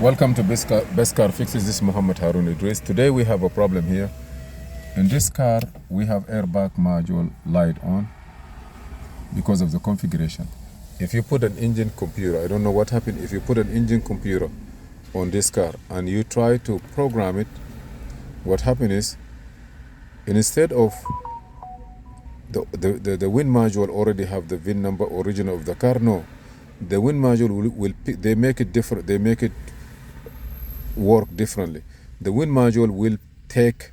Welcome to Best Car Fixes. This is Muhammad Harun Idris. Today we have a problem here. In this car, we have airbag module light on because of the configuration. If you put an engine computer, I don't know what happened, if you put an engine computer on this car and you try to program it, what happened is, instead of the wind module already have the VIN number original of the car, no. The wind module will pick, they make it different, they make it work differently. The wind module will take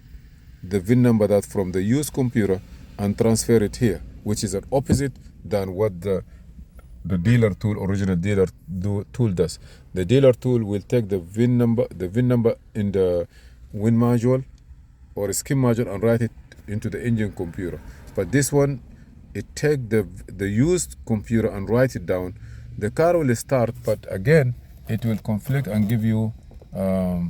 the VIN number that from the used computer and transfer it here, which is an opposite than what the dealer tool, original dealer tool does. The dealer tool will take the VIN number in the wind module or skim module and write it into the engine computer. But this one, it take the used computer and write it down. The car will start, but again, it will conflict and give you the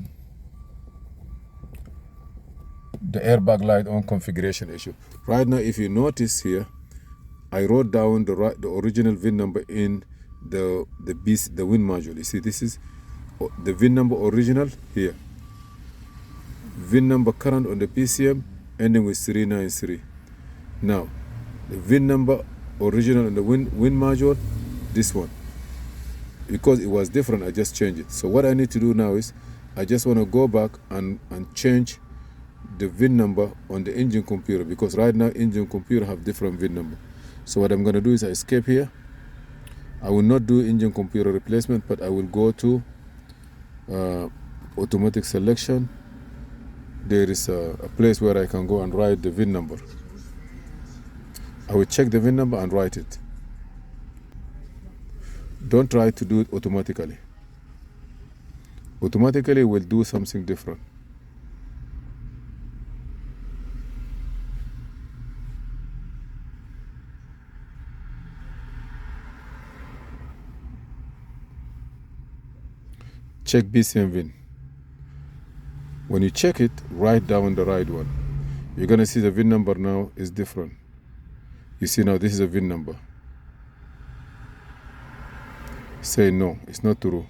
airbag light on configuration issue. Right now, if you notice here, I wrote down the original VIN number in the wind module. You see, this is the VIN number original here. VIN number current on the PCM ending with 393. Now, the VIN number original on the wind module, this one. Because it was different, I just changed it. So what I need to do now is, I just want to go back and change the VIN number on the engine computer, because right now engine computer have different VIN number. So what I'm going to do is I escape here. I will not do engine computer replacement, but I will go to automatic selection. There is a place where I can go and write the VIN number. I will check the VIN number and write it. Don't try to do it automatically. Automatically will do something different. Check BCM VIN. When you check it, write down the right one. You're going to see the VIN number now is different. You see now this is a VIN number. Say no, it's not true.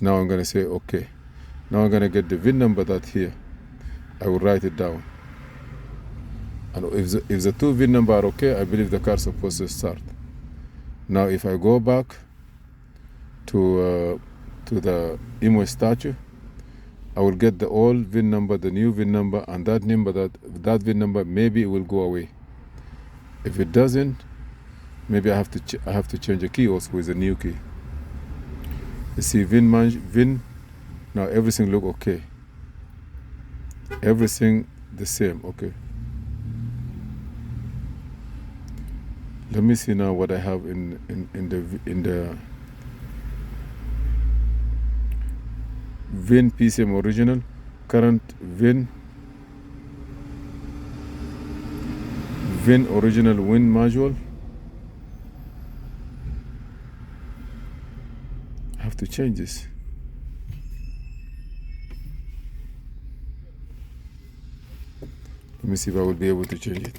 Now I'm going to say okay. Now I'm going to get the VIN number that here. I will write it down. And if the two VIN number are okay, I believe the car is supposed to start. Now if I go back to the image statue, I will get the old VIN number, the new VIN number, and that VIN number, maybe it will go away. If it doesn't, maybe I have to change a key also with a new key. You see VIN, now everything look okay. Everything the same, okay. Let me see now what I have in the VIN PCM original, current VIN original wind module. I have to change this. Let me see if I will be able to change it.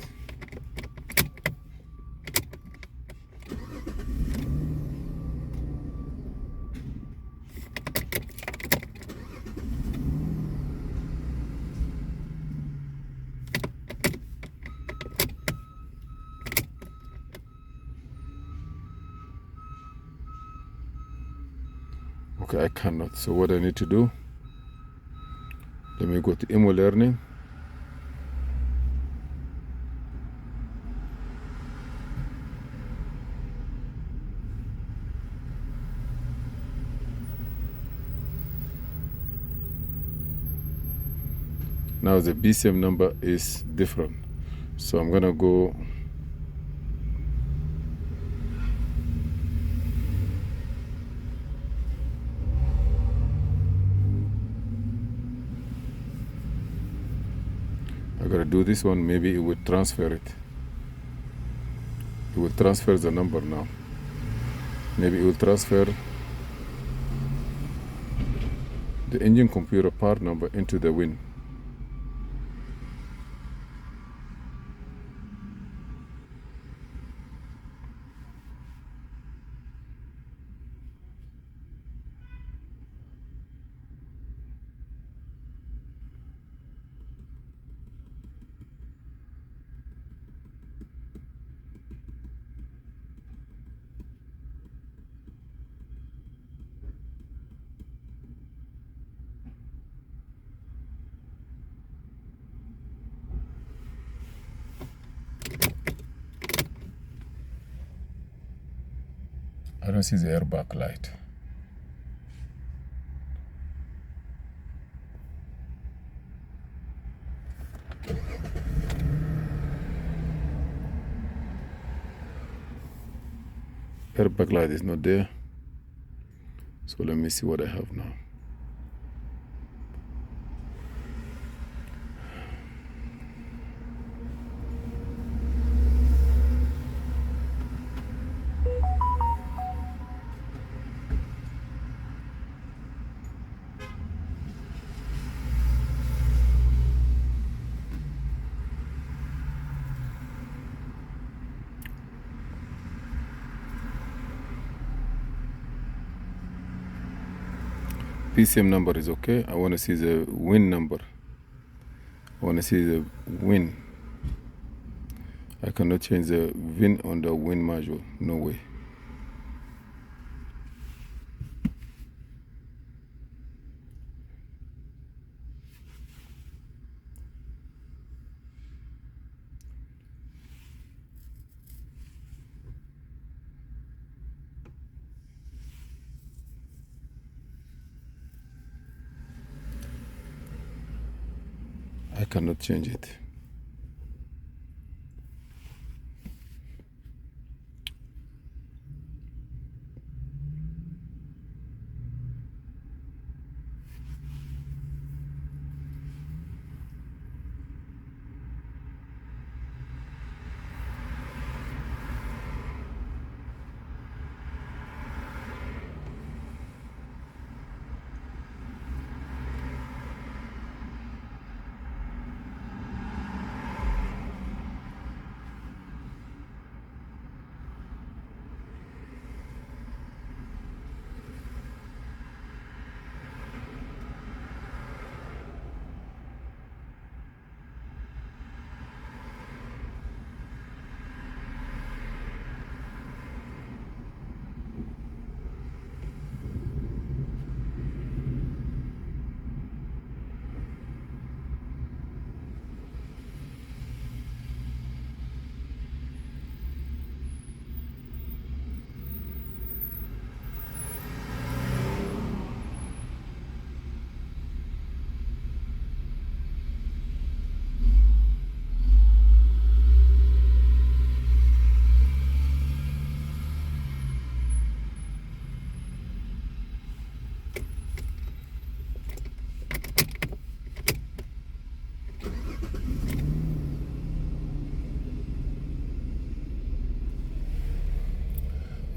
Okay, I cannot. So what I need to do, let me go to Imo Learning. Now the BCM number is different. So I'm gonna go I gotta do this one. Maybe it will transfer it. It will transfer the number now. Maybe it will transfer the engine computer part number into the WIN. don't see the airbag light. Airbag light is not there. So let me see what I have now. PCM number is okay. I want to see the win number. I want to see the win. I cannot change the win on the win module. No way. I cannot change it.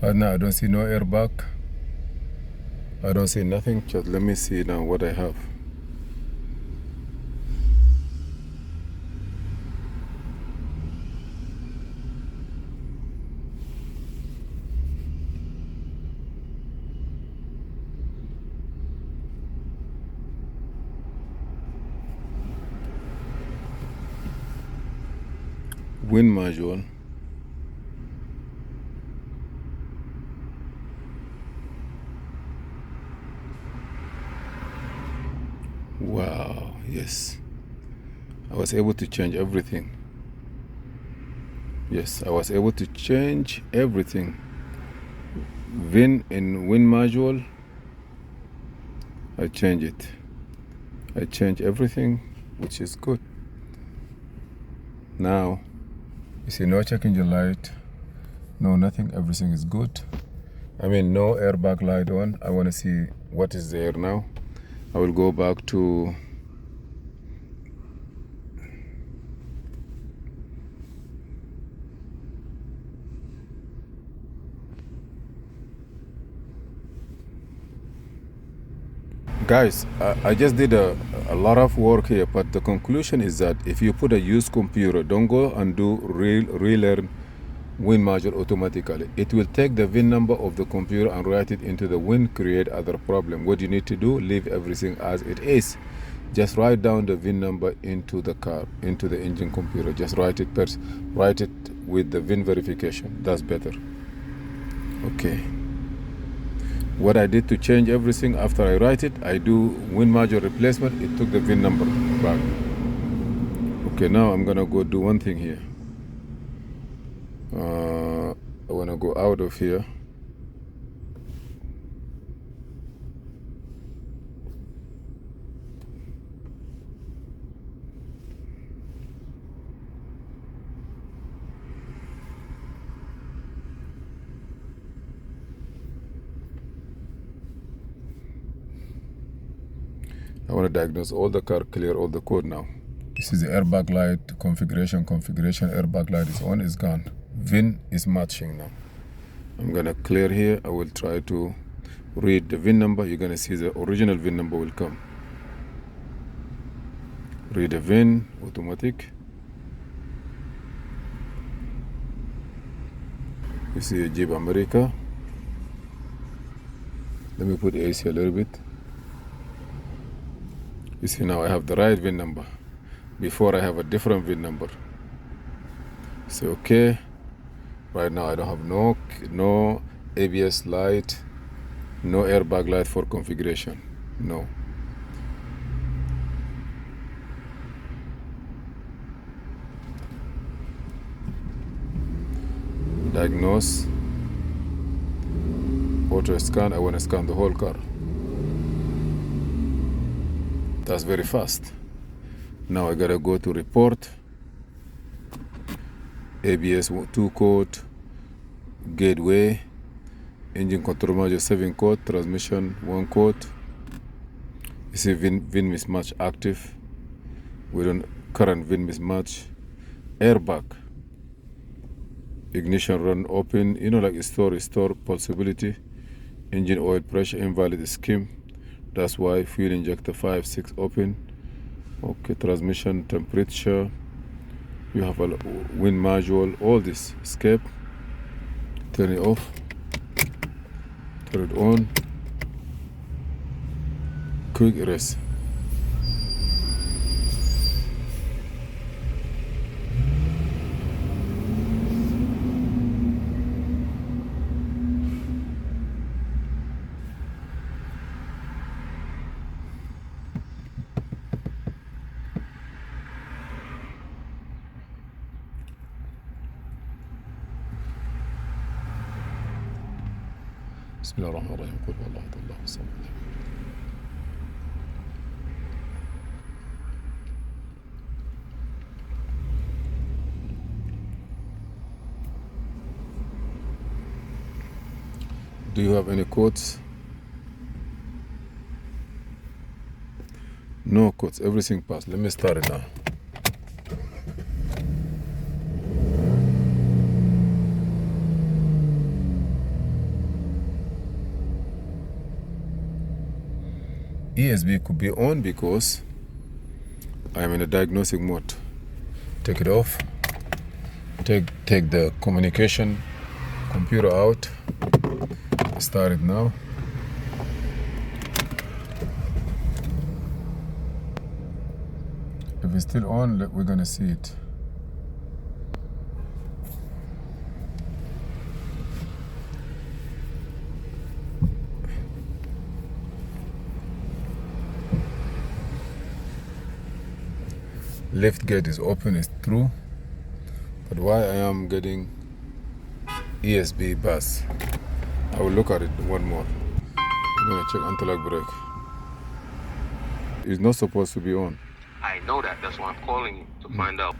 Right now I don't see no airbag. I don't see nothing. Just let me see now what I have. Win module. Wow, yes. I was able to change everything. Yes, I was able to change everything. Win in win module, I change it. I change everything, which is good. Now, you see no check engine light, no nothing, everything is good. I mean, no airbag light on. I want to see what is there now. I will go back to guys, I just did a lot of work here, but the conclusion is that if you put a used computer, don't go and do relearn win module automatically. It will take the VIN number of the computer and write it into the win, create other problem. What you need to do, leave everything as it is. Just write down the VIN number into the car, into the engine computer. Just write it first. Write it with the VIN verification. That's better. Okay. What I did to change everything after I write it, I do win module replacement. It took the VIN number back. Okay, now I'm gonna go do one thing here. I wanna go out of here. I want to diagnose all the car, clear all the code now. This is the airbag light configuration. Airbag light is on, is gone. VIN is matching now. I'm gonna clear here. I will try to read the VIN number. You're gonna see the original VIN number will come. Read the VIN, automatic. You see a Jeep America. Let me put AC a little bit. You see now I have the right VIN number. Before I have a different VIN number. Say okay. Right now I don't have no ABS light, no airbag light for configuration. No. Diagnose. Auto scan. I want to scan the whole car. That's very fast. Now I gotta go to report. ABS 2 code, gateway, engine control module 7 code, transmission 1 code. You see VIN mismatch active. We don't current VIN mismatch. Airbag. Ignition run open. You know, like restore possibility. Engine oil pressure invalid scheme. That's why fuel injector 5, 6 open. Okay, transmission temperature. You have a wind module, all this. Escape. Turn it off. Turn it on. Quick erase. بسم الله الرحمن الرحيم. قل هو الله احد الله الصمد. Do you have any codes? No codes. Everything passed. Let me start it now. ESB could be on because I'm in a diagnostic mode. Take it off. Take the communication computer out. Start it now. If it's still on, we're gonna see it. Lift gate is open, it's true. But why I am getting ESB bus? I will look at it one more. I'm gonna check anti-lock brake. It's not supposed to be on. I know that. That's why I'm calling you to find out.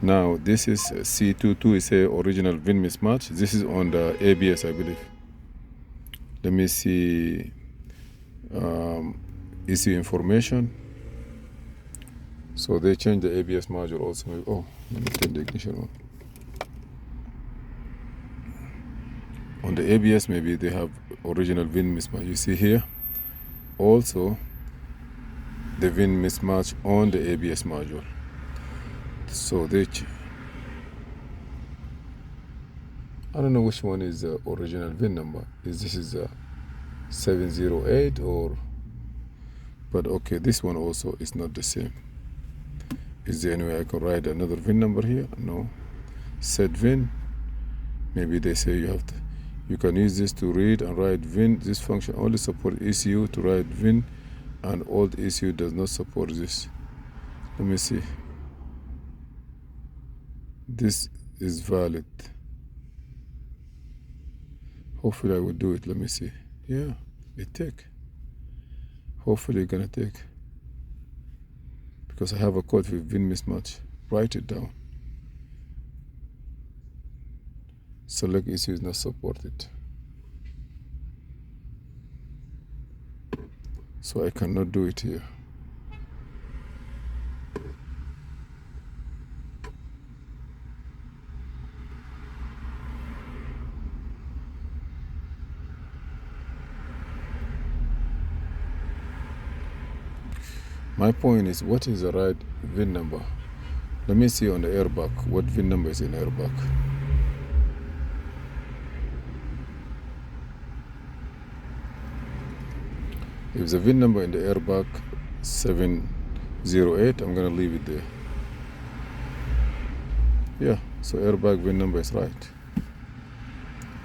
Now this is C22. It's a original VIN mismatch. This is on the ABS, I believe. Let me see. ECU information. So they changed the ABS module also. Oh, let me turn the ignition on. On the ABS, maybe they have original VIN mismatch. You see here, also the VIN mismatch on the ABS module. So I don't know which one is the original VIN number. This is a 708 or? But okay, this one also is not the same. Is there any way I can write another VIN number here? No. Set VIN. Maybe they say you can use this to read and write VIN. This function only supports ECU to write VIN, and old ECU does not support this. Let me see. This is valid. Hopefully I will do it. Let me see. Yeah, it take. Hopefully it's gonna take. Because I have a code with VIN mismatch. Write it down. Select ECU is not supported. So I cannot do it here. My point is, what is the right VIN number? Let me see on the airbag what VIN number is in airbag. If the VIN number in the airbag 708, I'm gonna leave it there. Yeah, so airbag VIN number is right.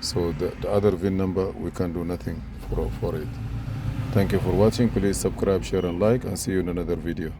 So the other VIN number, we can do nothing for it. Thank you for watching. Please subscribe, share and like, and see you in another video.